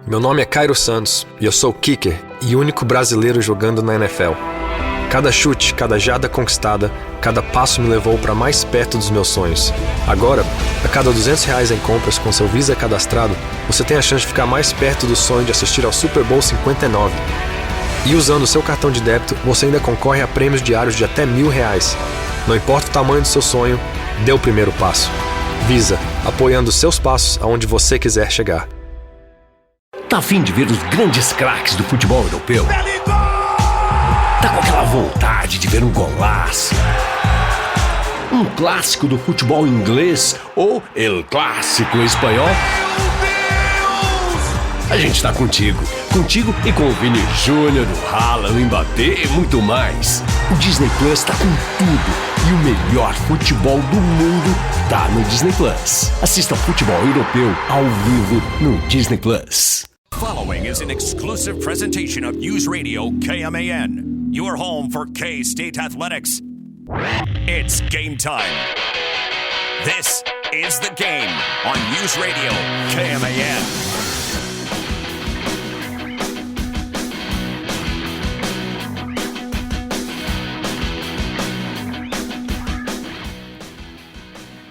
Meu nome é Cairo Santos e eu sou kicker e único brasileiro jogando na NFL. Cada chute, cada jarda conquistada, cada passo me levou para mais perto dos meus sonhos. Agora, a cada R$200 em compras com seu Visa cadastrado, você tem a chance de ficar mais perto do sonho de assistir ao Super Bowl 59. E usando o seu cartão de débito, você ainda concorre a prêmios diários de até R$1.000. Não importa o tamanho do seu sonho, dê o primeiro passo. Visa, apoiando seus passos aonde você quiser chegar. Tá a fim de ver os grandes craques do futebol europeu? Tá com aquela vontade de ver um golaço? Um clássico do futebol inglês ou El Clássico espanhol? A gente tá contigo e com o Vini Júnior, o Haaland, o Mbappé e muito mais. O Disney Plus tá com tudo e o melhor futebol do mundo tá no Disney Plus. Assista ao futebol europeu ao vivo no Disney Plus. Following is an exclusive presentation of News Radio KMAN, your home for K-State athletics. It's game time. This is The Game on News Radio KMAN.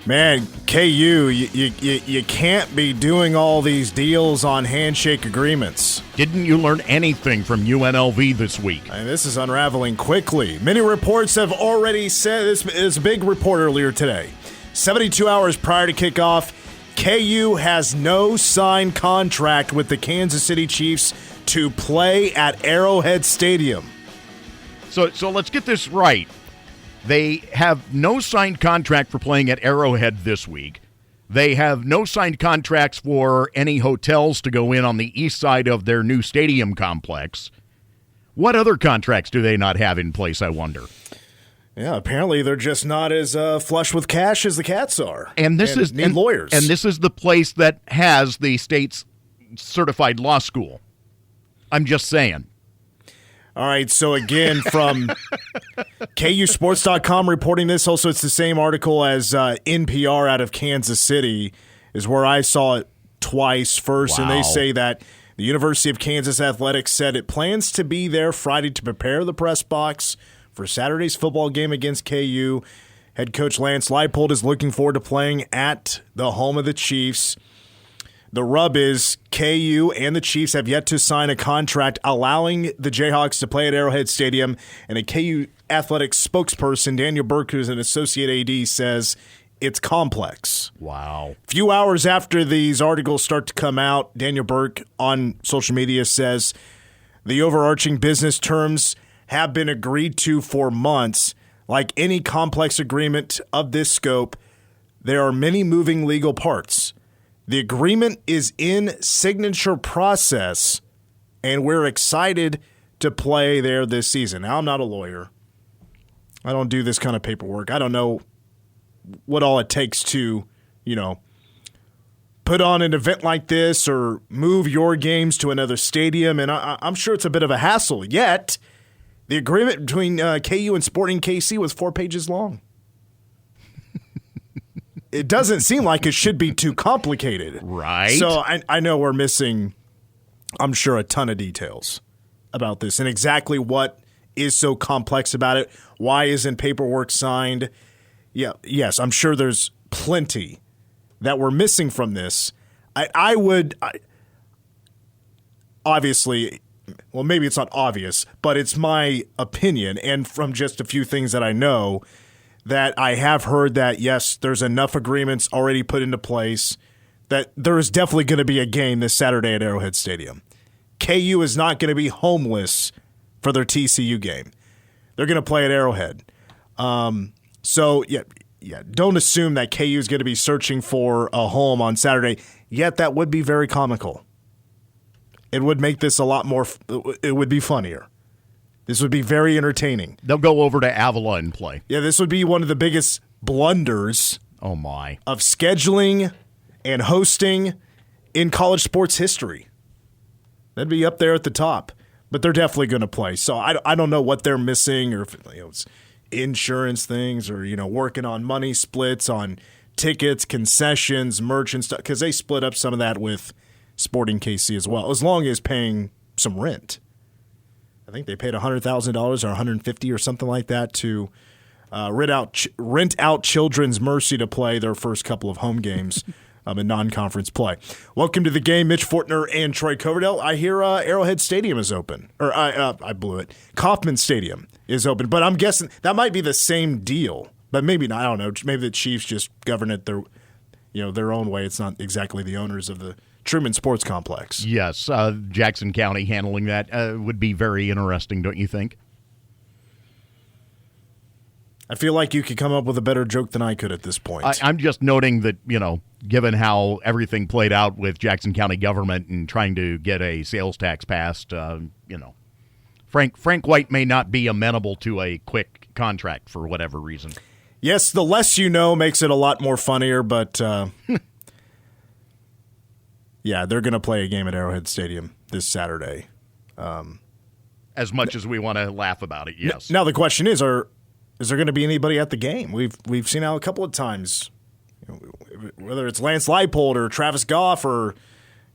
Man, KU, you can't be doing all these deals on handshake agreements. Didn't you learn anything from UNLV this week? And this is unraveling quickly. Many reports have already said, this is a big report earlier today. 72 hours prior to kickoff, KU has no signed contract with the Kansas City Chiefs to play at Arrowhead Stadium. So let's get this right. They have no signed contract for playing at Arrowhead this week. They have no signed contracts for any hotels to go in on the east side of their new stadium complex. What other contracts do they not have in place, I wonder? Yeah, apparently they're just not as flush with cash as the Cats are. And this is need lawyers. And this is the place that has the state's certified law school. I'm just saying. All right, so again, from KUSports.com reporting this. Also, it's the same article as NPR out of Kansas City is where I saw it twice first. Wow. And they say that the University of Kansas Athletics said it plans to be there Friday to prepare the press box for Saturday's football game against KU. Head coach Lance Leipold is looking forward to playing at the home of the Chiefs. The rub is KU and the Chiefs have yet to sign a contract allowing the Jayhawks to play at Arrowhead Stadium, and a KU athletics spokesperson, Daniel Burke, who's an associate AD, says it's complex. Wow. A few hours after these articles start to come out, Daniel Burke on social media says the overarching business terms have been agreed to for months. Like any complex agreement of this scope, there are many moving legal parts. The agreement is in signature process, and we're excited to play there this season. Now, I'm not a lawyer. I don't do this kind of paperwork. I don't know what all it takes to, put on an event like this or move your games to another stadium, and I'm sure it's a bit of a hassle. Yet, the agreement between KU and Sporting KC was 4 pages long. It doesn't seem like it should be too complicated. Right. So I know we're missing, I'm sure, a ton of details about this and exactly what is so complex about it. Why isn't paperwork signed? Yeah, yes, I'm sure there's plenty that we're missing from this. I would obviously, well, maybe it's not obvious, but it's my opinion, and from just a few things that I know, that I have heard that, yes, there's enough agreements already put into place that there is definitely going to be a game this Saturday at Arrowhead Stadium. KU is not going to be homeless for their TCU game. They're going to play at Arrowhead. So, don't assume that KU is going to be searching for a home on Saturday, yet that would be very comical. It would make this a lot more – it would be funnier. This would be very entertaining. They'll go over to Avila and play. Yeah, this would be one of the biggest blunders of scheduling and hosting in college sports history. That'd be up there at the top. But they're definitely going to play. So I don't know what they're missing, or if it's insurance things, or working on money splits on tickets, concessions, merch and stuff, because they split up some of that with Sporting KC as well, as long as paying some rent. I think they paid $100,000 or $150,000 or something like that to rent out Children's Mercy to play their first couple of home games in non-conference play. Welcome to the game, Mitch Fortner and Troy Coverdale. I hear Arrowhead Stadium is open, or I blew it. Kauffman Stadium is open, but I'm guessing that might be the same deal, but maybe not. I don't know. Maybe the Chiefs just govern it their own way. It's not exactly the owners of the Truman Sports Complex. Yes, Jackson County handling that would be very interesting, don't you think? I feel like you could come up with a better joke than I could at this point. I'm just noting that, given how everything played out with Jackson County government and trying to get a sales tax passed, Frank White may not be amenable to a quick contract for whatever reason. Yes, the less you know makes it a lot more funnier, but yeah, they're going to play a game at Arrowhead Stadium this Saturday. As much as we want to laugh about it, yes. Now the question is there going to be anybody at the game? We've seen out a couple of times, whether it's Lance Leipold or Travis Goff or,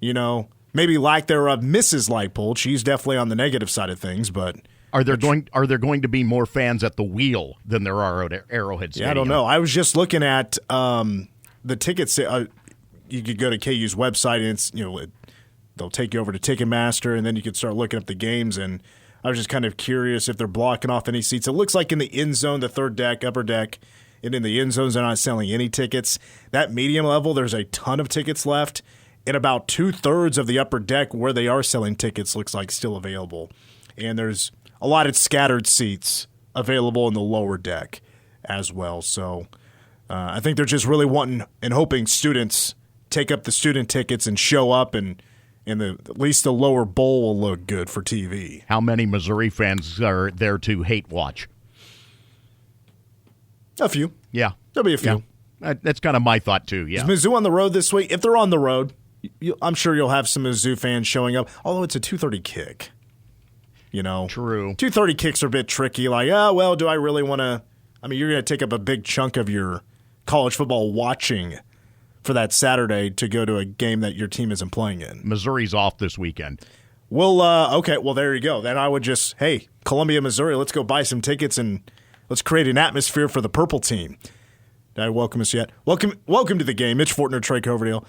maybe lack thereof Mrs. Leipold. She's definitely on the negative side of things, but are there going to be more fans at the wheel than there are at Arrowhead Stadium? Yeah, I don't know. I was just looking at the tickets. You could go to KU's website and it's they'll take you over to Ticketmaster and then you could start looking up the games. And I was just kind of curious if they're blocking off any seats. It looks like in the end zone, the third deck, upper deck, and in the end zones, they're not selling any tickets. That medium level, there's a ton of tickets left. And about 2/3 of the upper deck where they are selling tickets looks like still available. And there's a lot of scattered seats available in the lower deck as well. So I think they're just really wanting and hoping students take up the student tickets and show up, and at least the lower bowl will look good for TV. How many Missouri fans are there to hate watch? A few. Yeah. There'll be a few. Yeah. That's kind of my thought, too, yeah. Is Mizzou on the road this week? If they're on the road, I'm sure you'll have some Mizzou fans showing up, although it's a 2:30 kick. True. 2:30 kicks are a bit tricky. Like, do I really want to? I mean, you're going to take up a big chunk of your college football watching for that Saturday to go to a game that your team isn't playing in. Missouri's off this weekend. Well, okay. Well, there you go. Then I would just, hey, Columbia, Missouri, let's go buy some tickets and let's create an atmosphere for the purple team. Did I welcome us yet? Welcome to the game. Mitch Fortner, Trey Coverdale.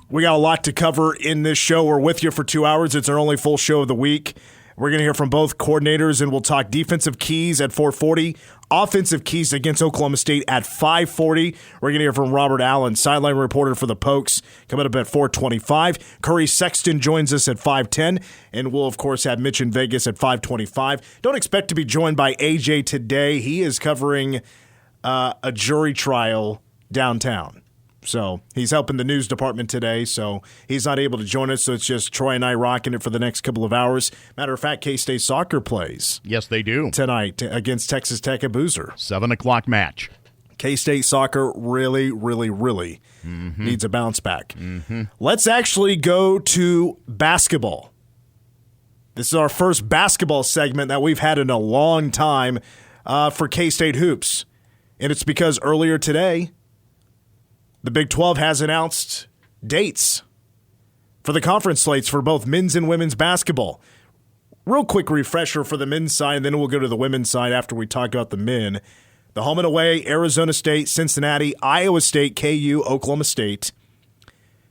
We got a lot to cover in this show. We're with you for 2 hours. It's our only full show of the week. We're going to hear from both coordinators, and we'll talk defensive keys at 4:40, offensive keys against Oklahoma State at 5:40. We're going to hear from Robert Allen, sideline reporter for the Pokes, coming up at 4:25. Curry Sexton joins us at 5:10, and we'll, of course, have Mitch in Vegas at 5:25. Don't expect to be joined by AJ today. He is covering a jury trial downtown. So he's helping the news department today, so he's not able to join us. So it's just Troy and I rocking it for the next couple of hours. Matter of fact, K-State soccer plays. Yes, they do. Tonight against Texas Tech at Boozer. 7 o'clock match. K-State soccer really, really, really needs a bounce back. Mm-hmm. Let's actually go to basketball. This is our first basketball segment that we've had in a long time for K-State Hoops. And it's because earlier today, the Big 12 has announced dates for the conference slates for both men's and women's basketball. Real quick refresher for the men's side, and then we'll go to the women's side after we talk about the men. The home and away, Arizona State, Cincinnati, Iowa State, KU, Oklahoma State.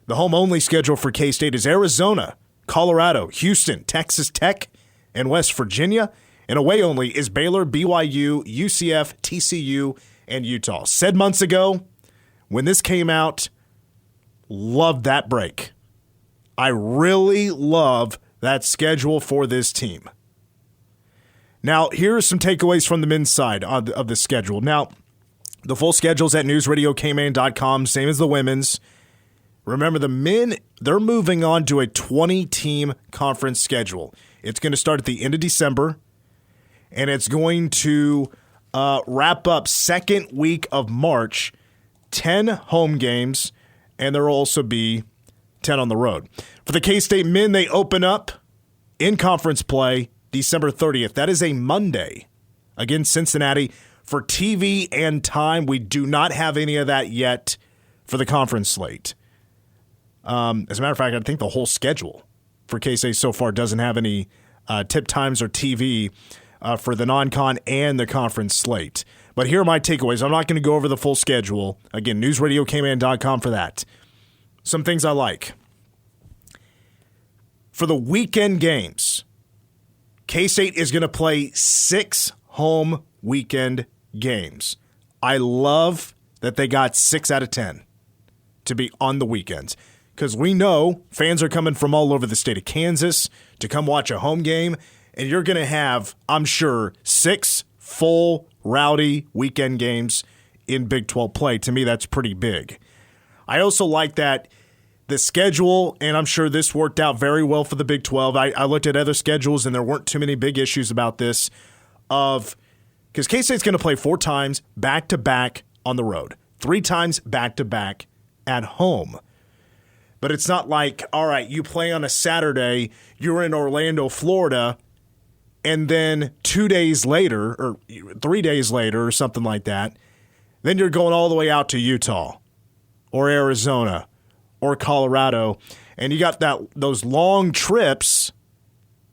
The home-only schedule for K-State is Arizona, Colorado, Houston, Texas Tech, and West Virginia. And away only is Baylor, BYU, UCF, TCU, and Utah. Said months ago, when this came out, loved that break. I really love that schedule for this team. Now, here are some takeaways from the men's side of the schedule. Now, the full schedule's at newsradiokman.com, same as the women's. Remember, the men, they're moving on to a 20-team conference schedule. It's going to start at the end of December, and it's going to wrap up second week of March. 10 home games, and there will also be 10 on the road. For the K-State men, they open up in conference play December 30th. That is a Monday against Cincinnati. For TV and time, we do not have any of that yet for the conference slate. As a matter of fact, I think the whole schedule for K-State so far doesn't have any tip times or TV for the non-con and the conference slate. But here are my takeaways. I'm not going to go over the full schedule. Again, newsradiokman.com for that. Some things I like. For the weekend games, K-State is going to play 6 home weekend games. I love that they got 6 out of 10 to be on the weekends, because we know fans are coming from all over the state of Kansas to come watch a home game, and you're going to have, I'm sure, 6 full, rowdy weekend games in Big 12 play. To me, that's pretty big. I also like that the schedule, and I'm sure this worked out very well for the Big 12. I looked at other schedules, and there weren't too many big issues about this, because K-State's going to play 4 times back-to-back on the road, 3 times back-to-back at home. But it's not like, all right, you play on a Saturday, you're in Orlando, Florida, and then 2 days later, or 3 days later, or something like that, then you're going all the way out to Utah or Arizona or Colorado, and you got those long trips,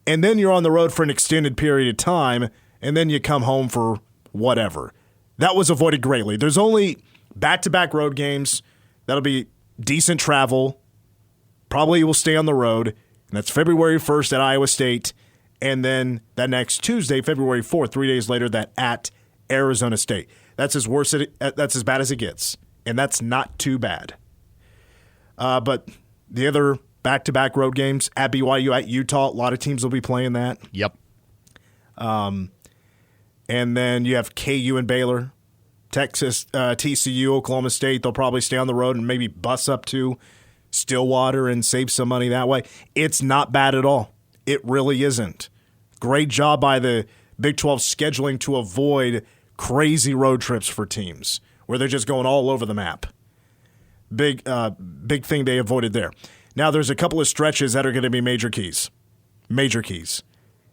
and then you're on the road for an extended period of time, and then you come home for whatever. That was avoided greatly. There's only back-to-back road games. That'll be decent travel. Probably will stay on the road, and that's February 1st at Iowa State, and then that next Tuesday, February 4th, 3 days later, that at Arizona State. That's as bad as it gets, and that's not too bad. But the other back-to-back road games at BYU, at Utah, a lot of teams will be playing that. Yep. And then you have KU and Baylor, Texas, TCU, Oklahoma State. They'll probably stay on the road and maybe bus up to Stillwater and save some money that way. It's not bad at all. It really isn't. Great job by the Big 12 scheduling to avoid crazy road trips for teams where they're just going all over the map. Big thing they avoided there. Now there's a couple of stretches that are going to be major keys. Major keys.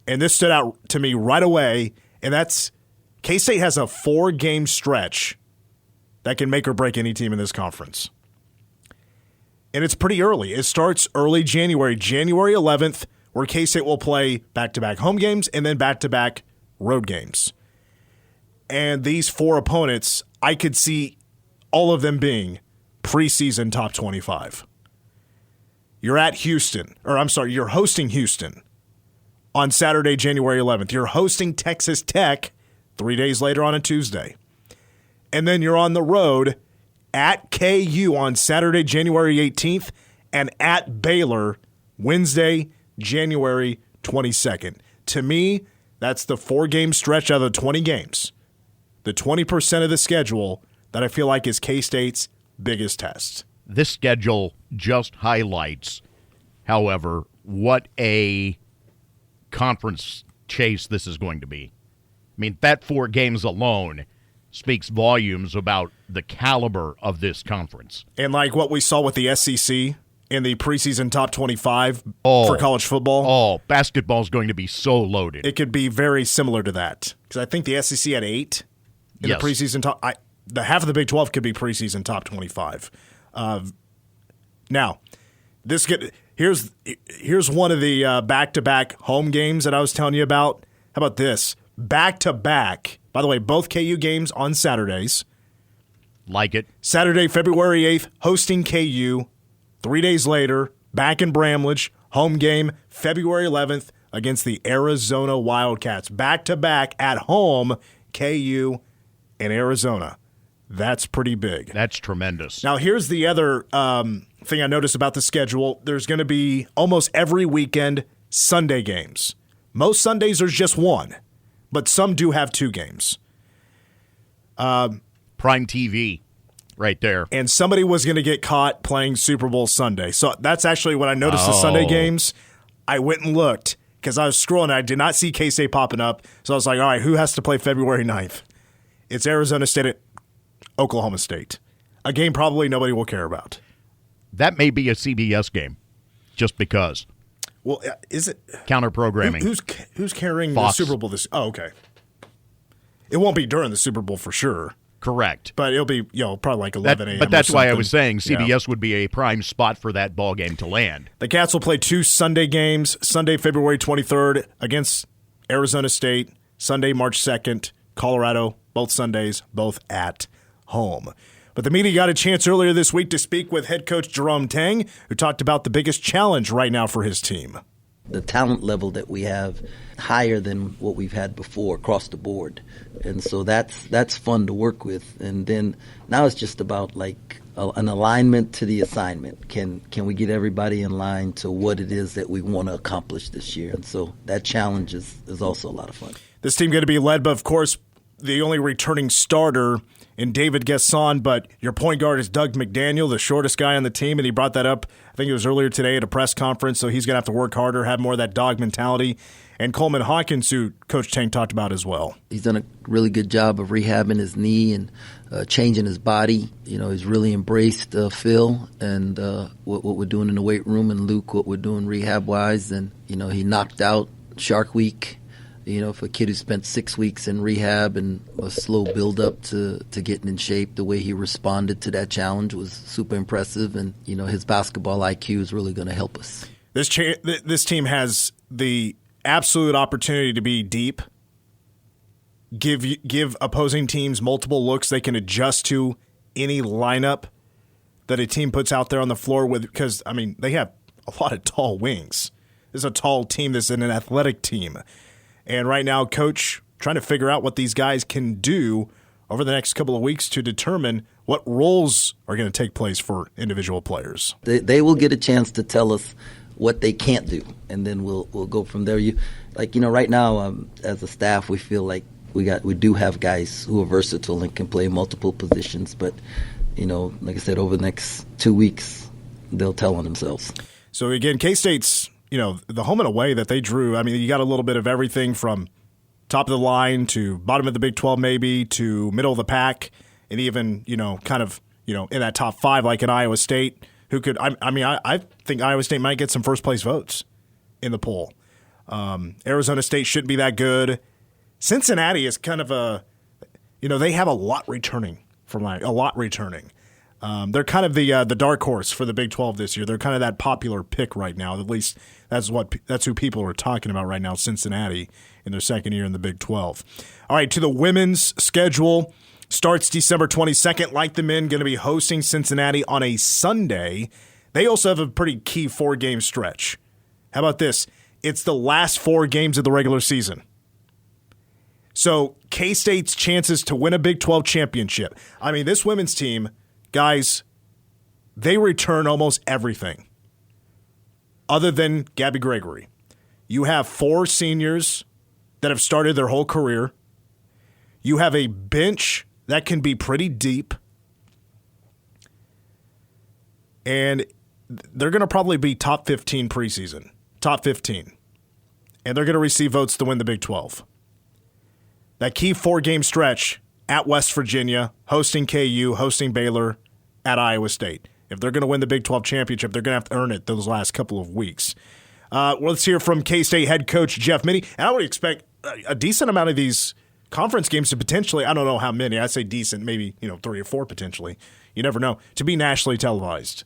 And this stood out to me right away, and that's K-State has a 4-game stretch that can make or break any team in this conference. And it's pretty early. It starts early January 11th, where K-State will play back-to-back home games and then back-to-back road games. And these 4 opponents, I could see all of them being preseason top 25. You're you're hosting Houston on Saturday, January 11th. You're hosting Texas Tech 3 days later on a Tuesday. And then you're on the road at KU on Saturday, January 18th, and at Baylor Wednesday, January 22nd. To me, that's the 4-game stretch out of the 20 games. The 20% of the schedule that I feel like is K-State's biggest test. This schedule just highlights, however, what a conference chase this is going to be. I mean, that 4 games alone speaks volumes about the caliber of this conference. And like what we saw with the SEC in the preseason top 25 for college football. Oh, basketball is going to be so loaded. It could be very similar to that. Because I think the SEC had 8 in the preseason top. The half of the Big 12 could be preseason top 25. Now, here's one of the back-to-back home games that I was telling you about. How about this? Back-to-back. By the way, both KU games on Saturdays. Like it. Saturday, February 8th, hosting KU. 3 days later, back in Bramlage, home game, February 11th, against the Arizona Wildcats. Back-to-back at home, KU and Arizona. That's pretty big. That's tremendous. Now, here's the other thing I noticed about the schedule. There's going to be almost every weekend Sunday games. Most Sundays there's just 1, but some do have 2 games. Prime TV right there. And somebody was going to get caught playing Super Bowl Sunday. So that's actually when I noticed the Sunday games. I went and looked because I was scrolling and I did not see K-State popping up. So I was like, all right, who has to play February 9th? It's Arizona State at Oklahoma State. A game probably nobody will care about. That may be a CBS game, just because. Well, is it counter programming? Who's carrying Fox. the Super Bowl this? Oh, okay. It won't be during the Super Bowl for sure. Correct. But it'll be probably like 11 a.m. But that's why I was something. saying CBS would be a prime spot for that ball game to land. The Cats will play 2 Sunday games, Sunday, February 23rd against Arizona State, Sunday, March 2nd, Colorado, both Sundays, both at home. But the media got a chance earlier this week to speak with head coach Jerome Tang, who talked about the biggest challenge right now for his team. The talent level that we have higher than what we've had before across the board. And so that's fun to work with. And then now it's just about like an alignment to the assignment. Can we get everybody in line to what it is that we want to accomplish this year? And so that challenge is also a lot of fun. This team going to be led by, of course, the only returning starter in David Gasson, but your point guard is Doug McDaniel, the shortest guy on the team, and he brought that up, I think it was earlier today at a press conference, so he's going to have to work harder, have more of that dog mentality. And Coleman Hawkins, who Coach Tang talked about as well. He's done a really good job of rehabbing his knee and changing his body. He's really embraced Phil and what we're doing in the weight room, and Luke, what we're doing rehab-wise. And, he knocked out Shark Week. For a kid who spent 6 weeks in rehab and a slow build-up to getting in shape, the way he responded to that challenge was super impressive. And, his basketball IQ is really going to help us. This team has the absolute opportunity to be deep, give opposing teams multiple looks they can adjust to any lineup that a team puts out there on the floor with, because, they have a lot of tall wings. This is a tall team. This is an athletic team. And right now, Coach trying to figure out what these guys can do over the next couple of weeks to determine what roles are going to take place for individual players. They will get a chance to tell us what they can't do, and then we'll go from there. Right now, as a staff, we feel like we do have guys who are versatile and can play multiple positions. But like I said, over the next 2 weeks, they'll tell on themselves. So again, K-State's. The home and away that they drew, you got a little bit of everything from top of the line to bottom of the Big 12 maybe to middle of the pack, and even, in that top 5 like in Iowa State, who could, I think Iowa State might get some first-place votes in the poll. Arizona State shouldn't be that good. Cincinnati is kind of they have a lot returning. They're kind of the dark horse for the Big 12 this year. They're kind of that popular pick right now. At least that's who people are talking about right now, Cincinnati, in their second year in the Big 12. All right, to the women's schedule. Starts December 22nd. Like the men, going to be hosting Cincinnati on a Sunday. They also have a pretty key 4-game stretch. How about this? It's the last 4 games of the regular season. So K-State's chances to win a Big 12 championship. This women's team, guys, they return almost everything other than Gabby Gregory. You have 4 seniors that have started their whole career. You have a bench that can be pretty deep. And they're going to probably be top 15 preseason. Top 15. And they're going to receive votes to win the Big 12. That key 4-game stretch at West Virginia, hosting KU, hosting Baylor, at Iowa State. If they're going to win the Big 12 championship, they're going to have to earn it those last couple of weeks. Let's hear from K-State head coach Jeff Mittie. And I would expect a decent amount of these conference games to potentially, I don't know how many, I say decent, maybe 3 or 4 potentially. You never know, to be nationally televised.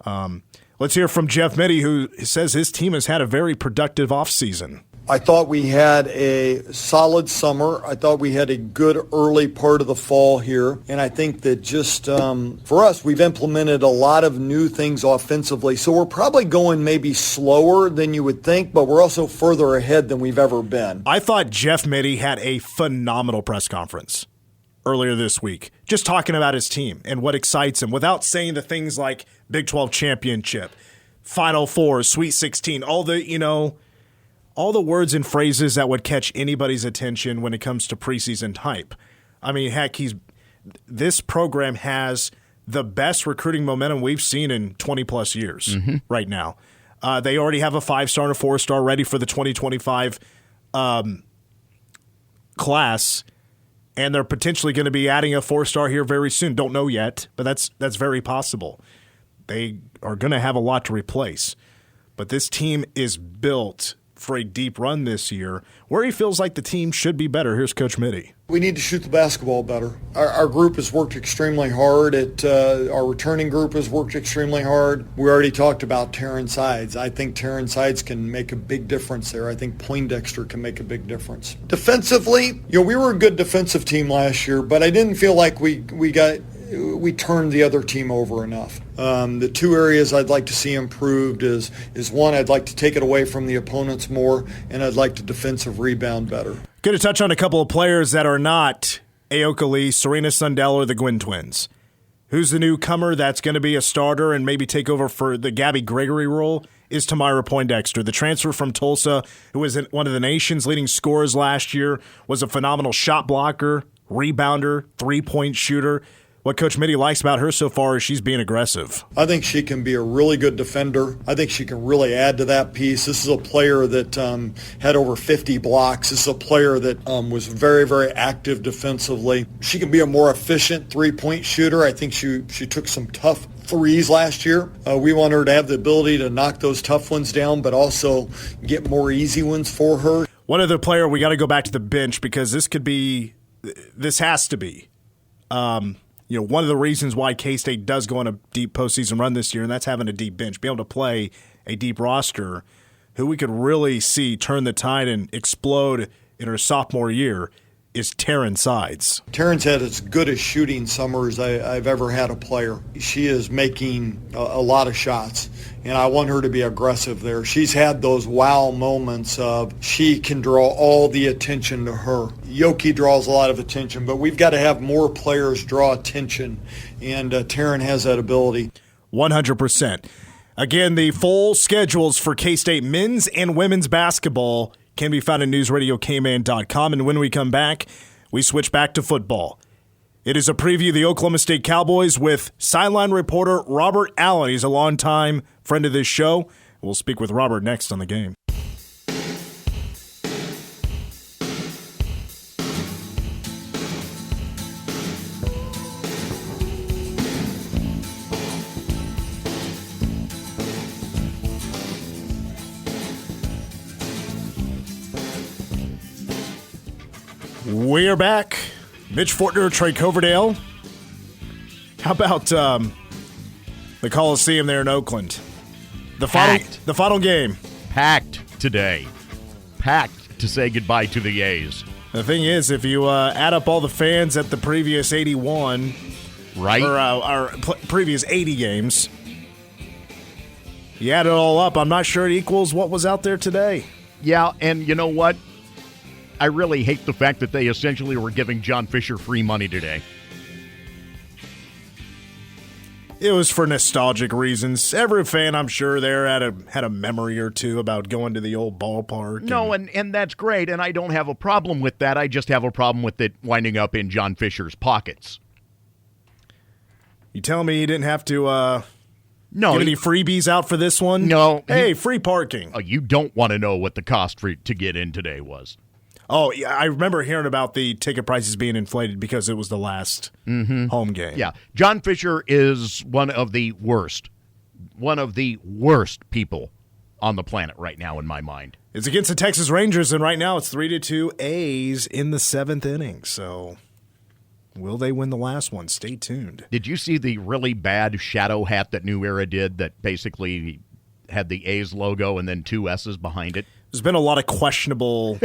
Let's hear from Jeff Mittie, who says his team has had a very productive offseason. I thought we had a solid summer. I thought we had a good early part of the fall here. And I think that just for us, we've implemented a lot of new things offensively. So we're probably going maybe slower than you would think, but we're also further ahead than we've ever been. I thought Jeff Mittie had a phenomenal press conference earlier this week, just talking about his team and what excites him without saying the things like Big 12 championship, Final Four, Sweet 16, all the words and phrases that would catch anybody's attention when it comes to preseason hype. Heck, this program has the best recruiting momentum we've seen in 20-plus years right now. They already have a 5-star and a 4-star ready for the 2025 class, and they're potentially going to be adding a 4-star here very soon. Don't know yet, but that's very possible. They are going to have a lot to replace. But this team is built for a deep run this year, where he feels like the team should be better. Here's Coach Mitty. We need to shoot the basketball better. Our group has worked extremely hard. Our returning group has worked extremely hard. We already talked about Terran Sides. I think Terran Sides can make a big difference there. I think Poindexter can make a big difference. Defensively, we were a good defensive team last year, but I didn't feel like we turned the other team over enough. The two areas I'd like to see improved is one, I'd like to take it away from the opponents more, and I'd like to defensive rebound better. Going to touch on a couple of players that are not Aoka Lee, Serena Sundell, or the Gwynn twins. Who's the newcomer that's going to be a starter and maybe take over for the Gabby Gregory role is Tamira Poindexter, the transfer from Tulsa, who was one of the nation's leading scorers last year, was a phenomenal shot blocker, rebounder, three-point shooter. What Coach Mitty likes about her so far is she's being aggressive. I think she can be a really good defender. I think she can really add to that piece. This is a player that had over 50 blocks. This is a player that was very, very active defensively. She can be a more efficient three-point shooter. I think she took some tough threes last year. We want her to have the ability to knock those tough ones down, but also get more easy ones for her. One other player, we got to go back to the bench because this has to be one of the reasons why K-State does go on a deep postseason run this year, and that's having a deep bench, be able to play a deep roster. Who we could really see turn the tide and explode in her sophomore year is Terran Sides. Terran's had as good a shooting summer as I've ever had a player. She is making a lot of shots, and I want her to be aggressive there. She's had those wow moments of she can draw all the attention to her. Yoki draws a lot of attention, but we've got to have more players draw attention, and Terran has that ability. 100%. Again, the full schedules for K-State men's and women's basketball can be found at newsradiokman.com. And when we come back, we switch back to football. It is a preview of the Oklahoma State Cowboys with sideline reporter Robert Allen. He's a longtime friend of this show. We'll speak with Robert next on the game. We are back. Mitch Fortner, Trey Coverdale. How about the Coliseum there in Oakland? The final game. Packed today. Packed to say goodbye to the A's. The thing is, if you add up all the fans at the previous 81, right, or previous 80 games, you add it all up, I'm not sure it equals what was out there today. Yeah, and you know what? I really hate the fact that they essentially were giving John Fisher free money today. It was for nostalgic reasons. Every fan, I'm sure, there had a memory or two about going to the old ballpark. No, and that's great, and I don't have a problem with that. I just have a problem with it winding up in John Fisher's pockets. You telling me you didn't have to give any freebies out for this one? No. Hey, free parking. You don't want to know what the cost to get in today was. Oh, yeah, I remember hearing about the ticket prices being inflated because it was the last home game. Yeah, John Fisher is one of the worst people on the planet right now in my mind. It's against the Texas Rangers, and right now it's 3-2 A's in the 7th inning. So will they win the last one? Stay tuned. Did you see the really bad shadow hat that New Era did that basically had the A's logo and then two S's behind it? There's been a lot of questionable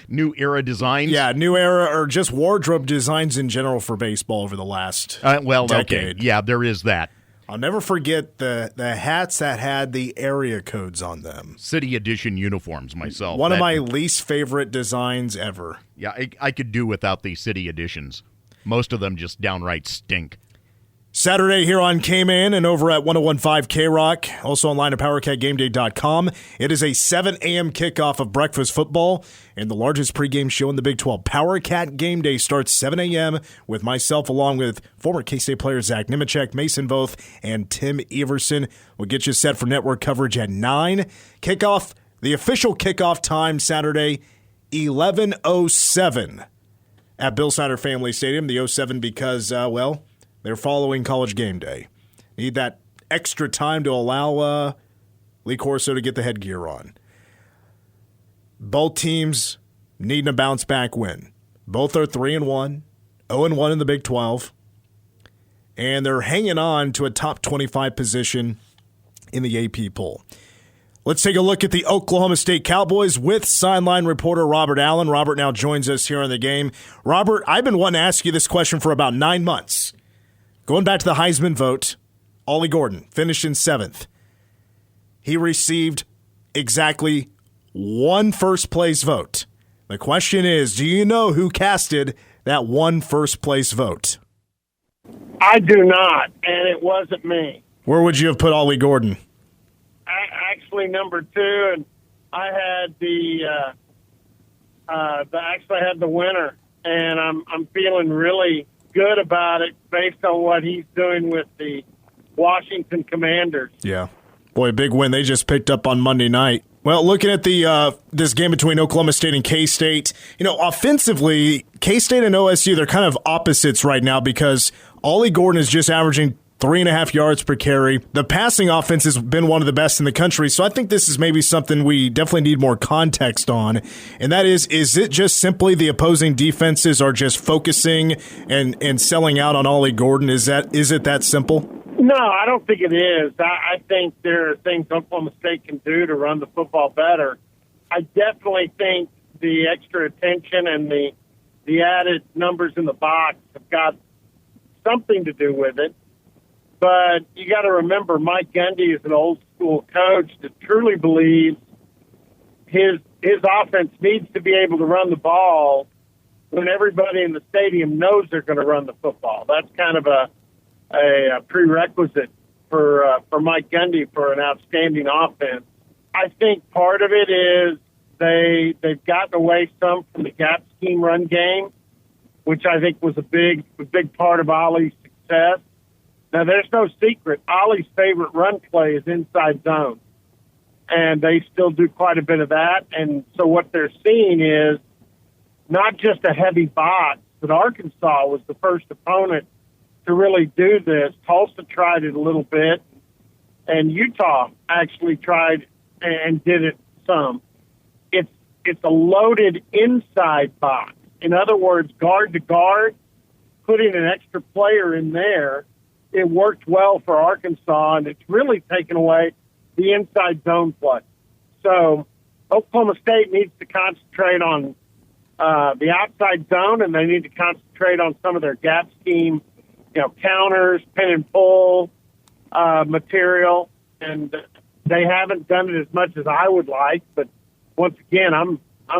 New Era designs. Yeah, New Era or just wardrobe designs in general for baseball over the last decade. Okay. Yeah, there is that. I'll never forget the hats that had the area codes on them. City Edition uniforms myself. One of my least favorite designs ever. Yeah, I could do without the City Editions. Most of them just downright stink. Saturday here on K-Man and over at 101.5 K-Rock, also online at PowerCatGameDay.com. It is a 7 a.m. kickoff of breakfast football and the largest pregame show in the Big 12. PowerCat Game Day starts 7 a.m. with myself along with former K-State players Zach Nemechek, Mason Voth, and Tim Everson. We'll get you set for network coverage at 9. Kickoff, the official kickoff time Saturday, 11:07 at Bill Snyder Family Stadium. The 07 because, they're following College Game Day. Need that extra time to allow Lee Corso to get the headgear on. Both teams needing a bounce-back win. Both are 3-1, 0-1 in the Big 12, and they're hanging on to a top 25 position in the AP poll. Let's take a look at the Oklahoma State Cowboys with sideline reporter Robert Allen. Robert now joins us here on the game. Robert, I've been wanting to ask you this question for about 9 months. Going back to the Heisman vote, Ollie Gordon finished in 7th. He received exactly one first-place vote. The question is, do you know who casted that one first-place vote? I do not, and it wasn't me. Where would you have put Ollie Gordon? Actually, number 2, and I had the winner, and I'm feeling really good about it based on what he's doing with the Washington Commanders. Yeah. Boy, a big win they just picked up on Monday night. Well, looking at the this game between Oklahoma State and K-State, offensively, K-State and OSU, they're kind of opposites right now because Ollie Gordon is just averaging 3.5 yards per carry. The passing offense has been one of the best in the country, so I think this is maybe something we definitely need more context on, and that is it just simply the opposing defenses are just focusing and selling out on Ollie Gordon? Is it that simple? No, I don't think it is. I think there are things Oklahoma State can do to run the football better. I definitely think the extra attention and the added numbers in the box have got something to do with it. But you got to remember, Mike Gundy is an old school coach that truly believes his offense needs to be able to run the ball when everybody in the stadium knows they're going to run the football. That's kind of a prerequisite for Mike Gundy for an outstanding offense. I think part of it is they've gotten away some from the gap scheme run game, which I think was a big part of Ollie's success. Now, there's no secret. Ollie's favorite run play is inside zone, and they still do quite a bit of that. And so what they're seeing is not just a heavy box, but Arkansas was the first opponent to really do this. Tulsa tried it a little bit, and Utah actually tried and did it some. It's a loaded inside box. In other words, guard to guard, putting an extra player in there. It worked well for Arkansas, and it's really taken away the inside zone play. So Oklahoma State needs to concentrate on the outside zone, and they need to concentrate on some of their gap scheme, counters, pin and pull material. And they haven't done it as much as I would like. But once again, I'm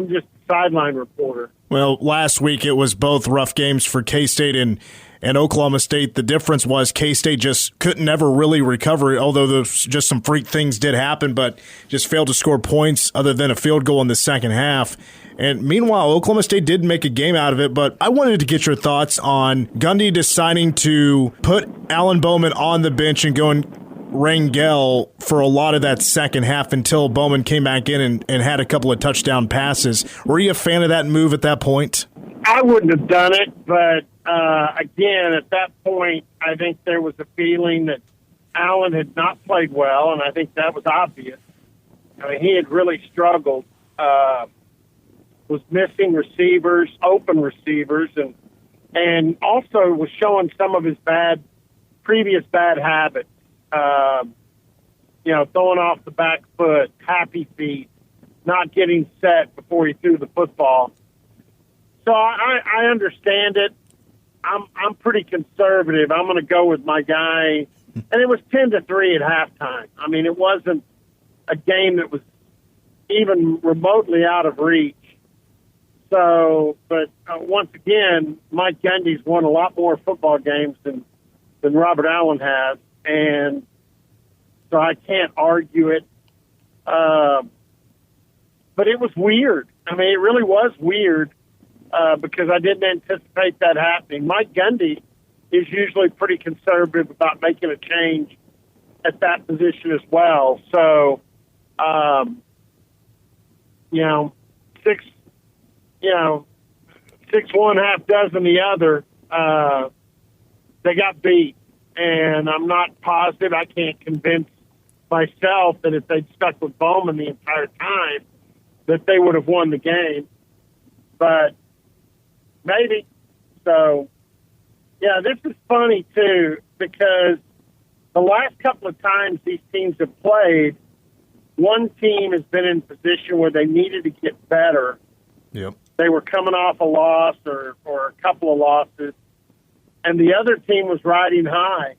just a sideline reporter. Well, last week it was both rough games for K-State and Oklahoma State. The difference was K-State just couldn't ever really recover, although just some freak things did happen, but just failed to score points other than a field goal in the second half. And meanwhile, Oklahoma State did make a game out of it, but I wanted to get your thoughts on Gundy deciding to put Alan Bowman on the bench and going Rangel for a lot of that second half until Bowman came back in and had a couple of touchdown passes. Were you a fan of that move at that point? I wouldn't have done it, but again, at that point, I think there was a feeling that Allen had not played well, and I think that was obvious. I mean, he had really struggled, was missing receivers, open receivers, and also was showing some of his previous bad habits. Throwing off the back foot, happy feet, not getting set before he threw the football. So I understand it. I'm pretty conservative. I'm going to go with my guy. And it was 10-3 at halftime. I mean, it wasn't a game that was even remotely out of reach. So, but once again, Mike Gundy's won a lot more football games than Robert Allen has. And so I can't argue it. But it was weird. I mean, it really was weird. Because I didn't anticipate that happening. Mike Gundy is usually pretty conservative about making a change at that position as well. So, 6-1, half dozen the other, they got beat. And I'm not positive. I can't convince myself that if they'd stuck with Bowman the entire time, that they would have won the game, but maybe. So, yeah, this is funny, too, because the last couple of times these teams have played, one team has been in a position where they needed to get better. Yep. They were coming off a loss or a couple of losses, and the other team was riding high.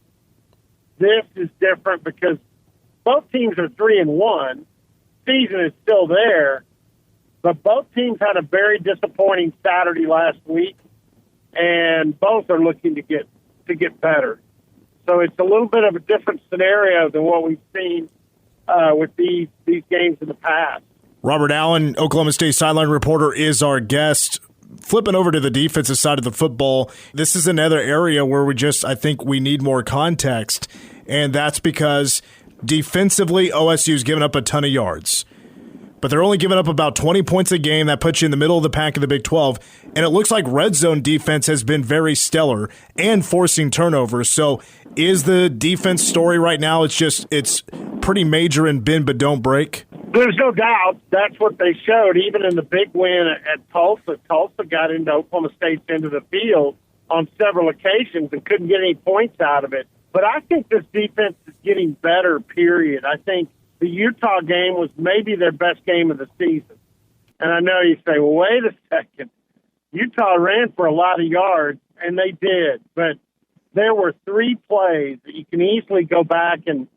This is different because both teams are 3-1. Season is still there, but both teams had a very disappointing Saturday last week, and both are looking to get better. So it's a little bit of a different scenario than what we've seen with these games in the past. Robert Allen, Oklahoma State sideline reporter, is our guest. Flipping over to the defensive side of the football, this is another area where I think we need more context, and that's because defensively, OSU's given up a ton of yards. But they're only giving up about 20 points a game. That puts you in the middle of the pack of the Big 12. And it looks like red zone defense has been very stellar and forcing turnovers. So is the defense story right now, it's pretty major and bend but don't break? There's no doubt. That's what they showed. Even in the big win at Tulsa, Tulsa got into Oklahoma State's end of the field on several occasions and couldn't get any points out of it. But I think this defense is getting better, period. I think the Utah game was maybe their best game of the season. And I know you say, well, wait a second. Utah ran for a lot of yards, and they did. But there were 3 plays that you can easily go back and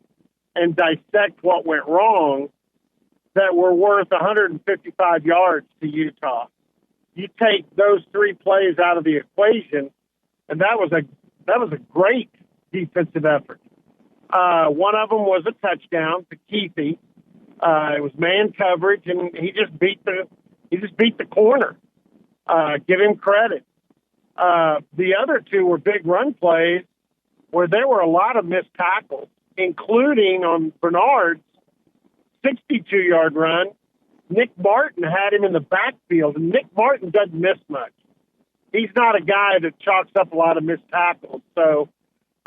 dissect what went wrong that were worth 155 yards to Utah. You take those 3 plays out of the equation, and that was a great defensive effort. One of them was a touchdown to Keithy. It was man coverage, and he just beat the corner. Give him credit. The other 2 were big run plays where there were a lot of missed tackles, including on Bernard's 62-yard run. Nick Martin had him in the backfield, and Nick Martin doesn't miss much. He's not a guy that chalks up a lot of missed tackles. So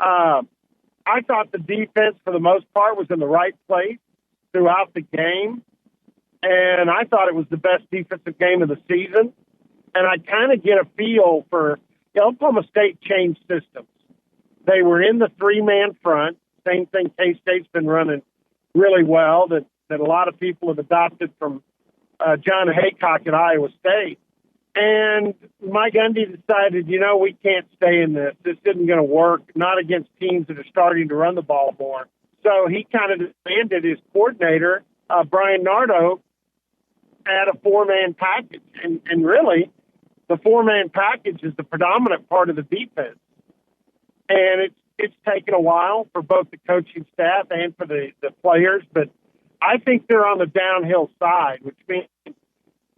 I thought the defense, for the most part, was in the right place throughout the game, and I thought it was the best defensive game of the season. And I kind of get a feel for Oklahoma State changed systems. They were in the 3-man front, same thing K-State's been running really well, that a lot of people have adopted from John Haycock at Iowa State. And Mike Gundy decided, we can't stay in this. This isn't going to work, not against teams that are starting to run the ball more. So he kind of demanded his coordinator, Brian Nardo, add a 4-man package. And really, the 4-man package is the predominant part of the defense. And it's taken a while for both the coaching staff and for the players, but I think they're on the downhill side, which means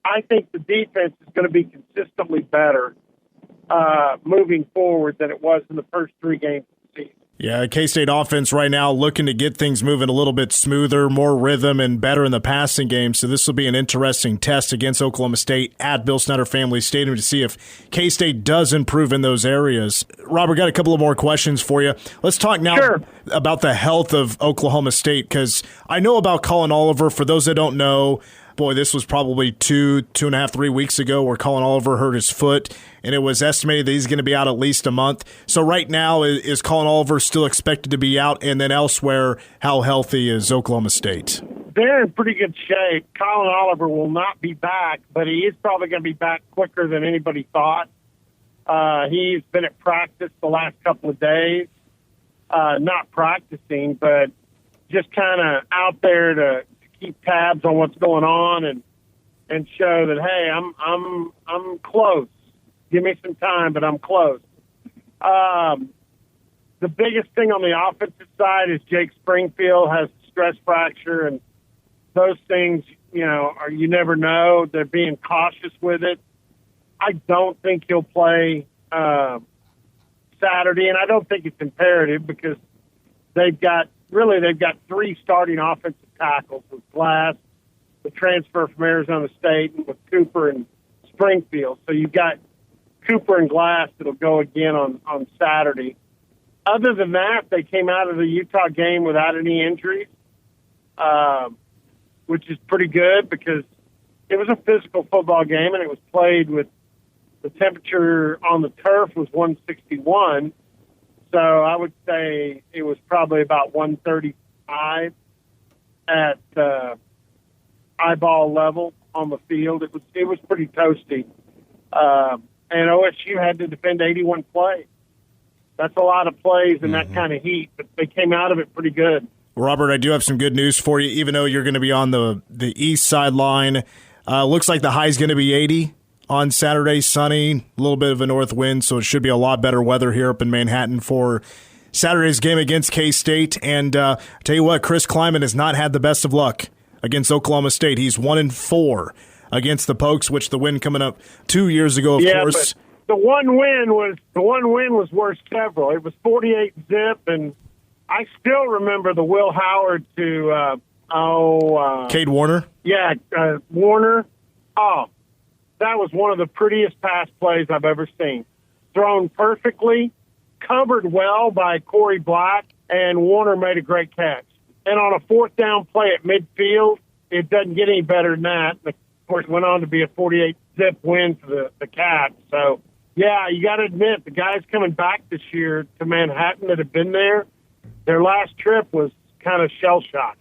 I think the defense is going to be consistently better moving forward than it was in the first 3 games of the season. Yeah, K-State offense right now looking to get things moving a little bit smoother, more rhythm, and better in the passing game. So this will be an interesting test against Oklahoma State at Bill Snyder Family Stadium to see if K-State does improve in those areas. Robert, got a couple of more questions for you. Let's talk now about the health of Oklahoma State, because I know about Colin Oliver. For those that don't know, boy, this was probably 2.5, 3 weeks ago where Colin Oliver hurt his foot, and it was estimated that he's going to be out at least a month. So right now, is Colin Oliver still expected to be out? And then elsewhere, how healthy is Oklahoma State? They're in pretty good shape. Colin Oliver will not be back, but he is probably going to be back quicker than anybody thought. He's been at practice the last couple of days, not practicing, but just kind of out there to keep tabs on what's going on and show that, hey, I'm close. Give me some time, but I'm close. The biggest thing on the offensive side is Jake Springfield has a stress fracture, and those things, you never know. They're being cautious with it. I don't think he'll play Saturday, and I don't think it's imperative because they've got 3 starting offensive tackles with Glass, the transfer from Arizona State, and with Cooper and Springfield. So you've got Cooper and Glass that'll go again on Saturday. Other than that, they came out of the Utah game without any injuries, which is pretty good because it was a physical football game, and it was played with the temperature on the turf was 161. So I would say it was probably about 135 at eyeball level on the field. It was pretty toasty. And OSU had to defend 81 plays. That's a lot of plays in that kind of heat, but they came out of it pretty good. Robert, I do have some good news for you, even though you're going to be on the east sideline. Looks like the high is going to be 80 on Saturday, sunny, a little bit of a north wind, so it should be a lot better weather here up in Manhattan for Saturday's game against K-State. And I tell you what, Chris Klanderman has not had the best of luck against Oklahoma State. He's 1-4 against the Pokes, which the win coming up 2 years ago, of course. But the one win was worth several. It was 48-zip, and I still remember the Will Howard to Cade Warner. Yeah, Warner. Oh, that was one of the prettiest pass plays I've ever seen. Thrown perfectly, covered well by Corey Black, and Warner made a great catch. And on a fourth down play at midfield, it doesn't get any better than that. Of course, it went on to be a 48-zip win for the Cats. So, yeah, you got to admit, the guys coming back this year to Manhattan that have been there, their last trip was kind of shell-shocked.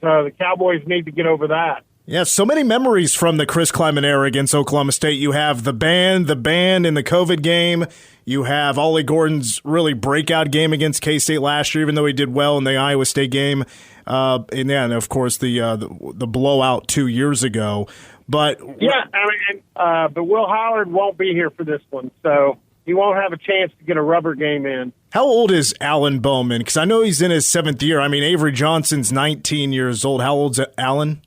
So the Cowboys need to get over that. Yeah, so many memories from the Chris Klanderman era against Oklahoma State. You have the band in the COVID game. You have Ollie Gordon's really breakout game against K-State last year, even though he did well in the Iowa State game. And of course, the blowout 2 years ago. But yeah, but Will Howard won't be here for this one, so he won't have a chance to get a rubber game in. How old is Alan Bowman? Because I know he's in his 7th year. I mean, Avery Johnson's 19 years old. How old's Alan?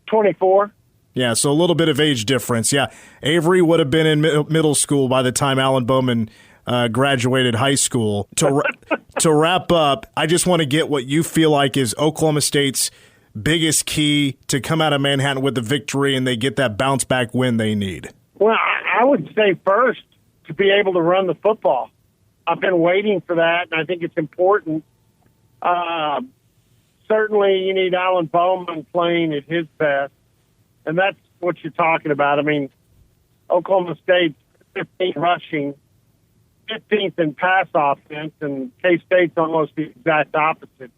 24. Yeah, so a little bit of age difference. Yeah, Avery would have been in middle school by the time Alan Bowman graduated high school. To wrap up, I just want to get what you feel like is Oklahoma State's biggest key to come out of Manhattan with the victory and they get that bounce-back win they need. Well, I would say first to be able to run the football. I've been waiting for that, and I think it's important. Certainly you need Alan Bowman playing at his best, and that's what you're talking about. I mean, Oklahoma State's 15th rushing, 15th in pass offense, and K-State's almost the exact opposite.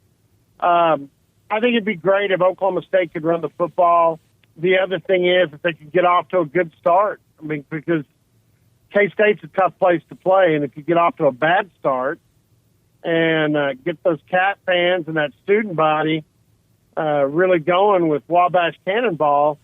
I think it'd be great if Oklahoma State could run the football. The other thing is if they could get off to a good start. I mean, because K-State's a tough place to play, and if you get off to a bad start and get those Cat fans and that student body really going with Wabash Cannonball,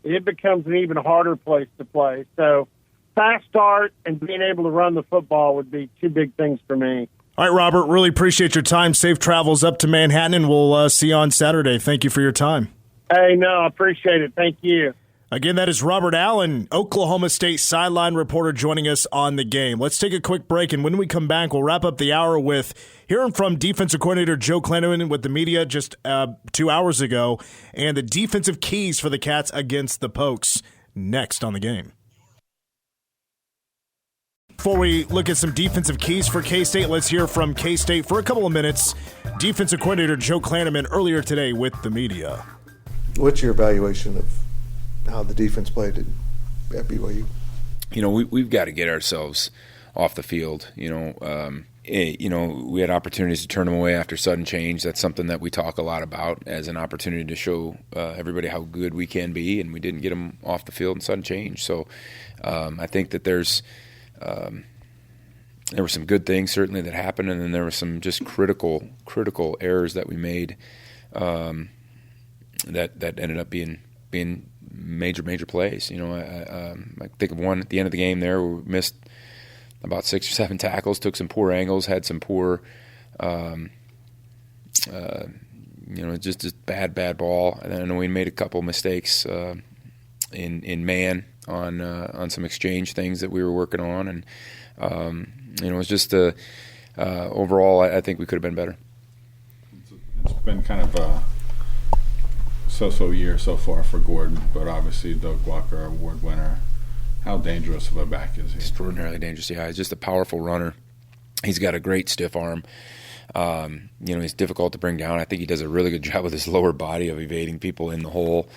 it becomes an even harder place to play. So fast start and being able to run the football would be two big things for me. All right, Robert, really appreciate your time. Safe travels up to Manhattan, and we'll see you on Saturday. Thank you for your time. Hey, no, I appreciate it. Thank you. Again, that is Robert Allen, Oklahoma State sideline reporter, joining us on the game. Let's take a quick break, and when we come back, we'll wrap up the hour with hearing from defensive coordinator Joe Klanderman with the media just 2 hours ago, and the defensive keys for the Cats against the Pokes next on the game. Before we look at some defensive keys for K-State, let's hear from K-State for a couple of minutes. Defensive coordinator Joe Klanderman earlier today with the media. What's your evaluation of how the defense played at BYU? You know, we've got to get ourselves off the field. We had opportunities to turn them away after sudden change. That's something that we talk a lot about as an opportunity to show everybody how good we can be, and we didn't get them off the field in sudden change. So I think that there were some good things certainly that happened, and then there were some just critical errors that we made that ended up being major plays. I think of one at the end of the game there where we missed about 6 or 7 tackles, took some poor angles, had some poor, just bad ball. And then we made a couple mistakes in man on some exchange things that we were working on, and it was just overall I think we could have been better. It's been kind of a so-so year so far for Gordon, but obviously Doug Walker, award winner. How dangerous of a back is he? Extraordinarily dangerous. Yeah, he's just a powerful runner. He's got a great stiff arm. He's difficult to bring down. I think he does a really good job with his lower body of evading people in the hole.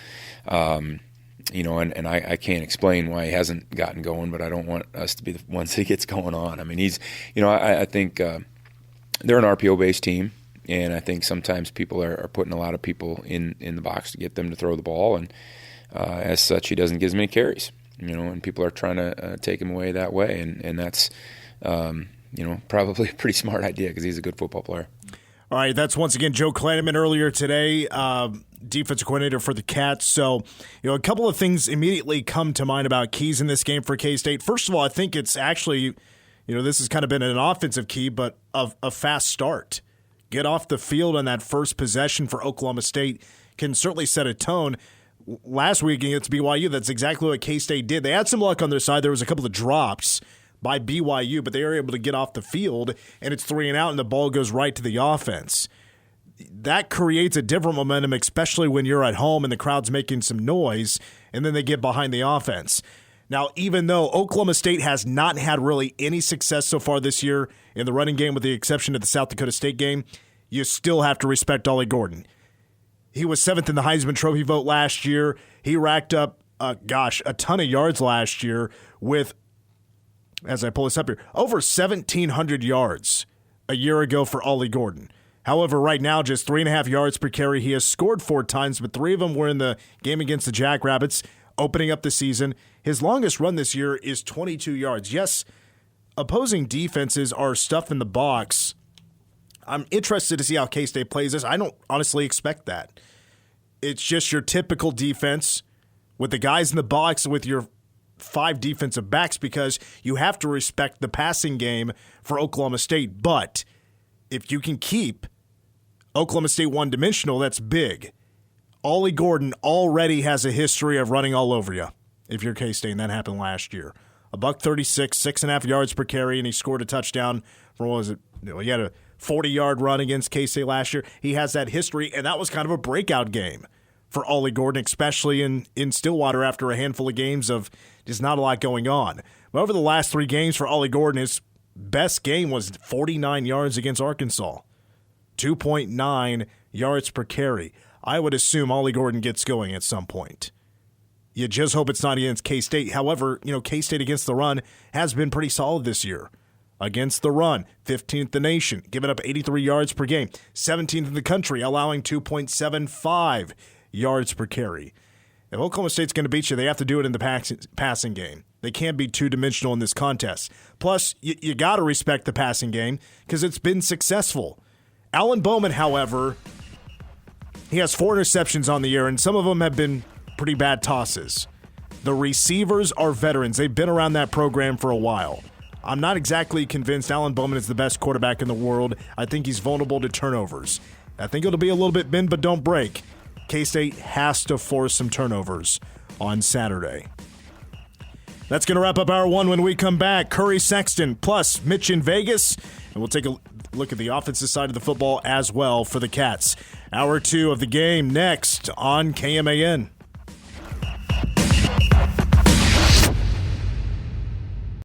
and I can't explain why he hasn't gotten going, but I don't want us to be the ones that gets going on. I mean, he's, I think they're an RPO-based team, and I think sometimes people are putting a lot of people in the box to get them to throw the ball, and as such, he doesn't get as many carries, and people are trying to take him away that way, and that's, probably a pretty smart idea because he's a good football player. All right, that's once again Joe Klanderman earlier today, defensive coordinator for the Cats. So, a couple of things immediately come to mind about keys in this game for K-State. First of all, I think it's actually, this has kind of been an offensive key, but a fast start. Get off the field on that first possession for Oklahoma State can certainly set a tone. Last week against BYU, that's exactly what K-State did. They had some luck on their side. There was a couple of drops by BYU, but they were able to get off the field, and it's 3 and out, and the ball goes right to the offense. That creates a different momentum, especially when you're at home and the crowd's making some noise, and then they get behind the offense. Now, even though Oklahoma State has not had really any success so far this year in the running game, with the exception of the South Dakota State game, you still have to respect Ollie Gordon. He was 7th in the Heisman Trophy vote last year. He racked up, a ton of yards last year with, as I pull this up here, over 1,700 yards a year ago for Ollie Gordon. However, right now, just 3.5 yards per carry. He has scored 4 times, but 3 of them were in the game against the Jackrabbits, opening up the season. His longest run this year is 22 yards. Yes, opposing defenses are stuffing the box. I'm interested to see how K-State plays this. I don't honestly expect that. It's just your typical defense with the guys in the box with your 5 defensive backs, because you have to respect the passing game for Oklahoma State. But if you can keep Oklahoma State one-dimensional, that's big. Ollie Gordon already has a history of running all over you if you're K-State, and that happened last year. $136, 6.5 yards per carry, and he scored a touchdown for, what was it? He had a 40-yard run against K-State last year. He has that history, and that was kind of a breakout game for Ollie Gordon, especially in Stillwater after a handful of games of just not a lot going on. But over the last 3 games for Ollie Gordon, his best game was 49 yards against Arkansas, 2.9 yards per carry. I would assume Ollie Gordon gets going at some point. You just hope it's not against K-State. However, K-State against the run has been pretty solid this year. Against the run, 15th in the nation, giving up 83 yards per game, 17th in the country, allowing 2.75 yards per carry. If Oklahoma State's going to beat you, they have to do it in the passing game. They can't be two-dimensional in this contest. Plus, you got to respect the passing game because it's been successful. Alan Bowman, however, he has 4 interceptions on the year, and some of them have been pretty bad tosses. The receivers are veterans. They've been around that program for a while. I'm not exactly convinced Alan Bowman is the best quarterback in the world. I think he's vulnerable to turnovers. I think it'll be a little bit bend but don't break. K-State has to force some turnovers on Saturday. That's going to wrap up Hour 1. When we come back, Curry Sexton plus Mitch in Vegas, and we'll take a look at the offensive side of the football as well for the Cats. Hour 2 of the game next on KMAN.